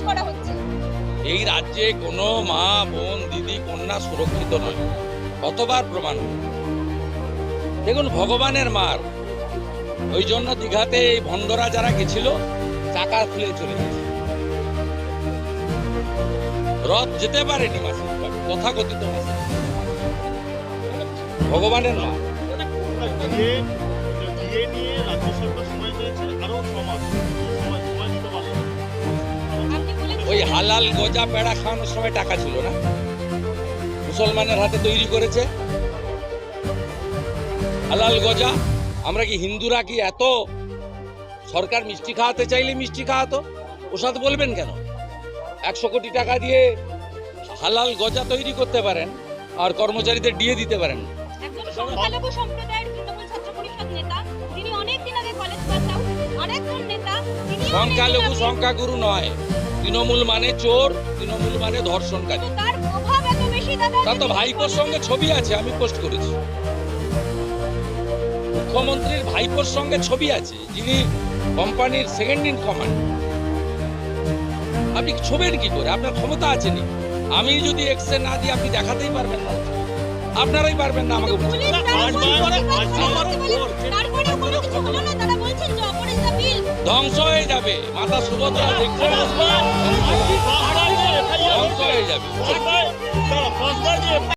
করা হচ্ছে। এই রাজ্যে কোনো মা বোন দিদি কন্যা সুরক্ষিত নয়, কতবার প্রমাণ। দেখুন ভগবানের মার, ওই জন্য দীঘাতে এই ভণ্ডরা যারা গেছিল চাকা খুলে চলে গেছে, রথ যেতে পারেনি মাসে, তথাকথিত মাসে। ভগবানের মা। বিয়ে নিয়ে রাজ্য সরকার সময় চেয়েছে, আরো সময় দিতে পারবে। আপনি বলেছেন ওই হালাল গজা পেড়া খাওয়ানোর সময় টাকা ছিল না, মুসলমানের হাতে তৈরি করেছে হালাল গজা। আমরা কি হিন্দুরা কি এত, সরকার মিষ্টি খাওয়াতে চাইলে মিষ্টি খাওয়াতো, ওসাদ বলবেন কেন? 100 কোটি টাকা দিয়ে হালাল গজা তৈরি করতে পারেন আর কর্মচারীদের ডিএ দিতে পারেন। একজন সংখ্যালঘু সম্প্রদায়ের তৃণমূল ছাত্র পরিষদ নেতা, তিনি অনেকদিন আগে কলেজ পাস আউট, আরেকজন নেতা তিনি সংখ্যালঘু সংখ্যাগুরু নয়, তৃণমূল মানে চোর, তৃণমূল মানে ধর্ষণকারী। তার প্রভাব এত বেশি দাদা। তার তো ভাইপোর সঙ্গে ছবি আছে, আমি পোস্ট করেছি। মুখ্যমন্ত্রীর ভাইপোর সঙ্গে ছবি আছে, যিনি কোম্পানির সেকেন্ড ইন কমান্ড। আপনি ছবেন কি করে? আপনার ক্ষমতা আছে নি? আমি যদি এক্সে না দিই আপনি দেখাতেই পারবেন না, আপনারাই পারবেন না আমাকে বলতে। পুলিশ তার তারপরে কোনো কিছু হলো না, তারা বলছেন যে অপরাধ বিল ধ্বংস হয়ে যাবে, মাতা সুভদ্রা দেখছে ধ্বংস হয়ে যাবে।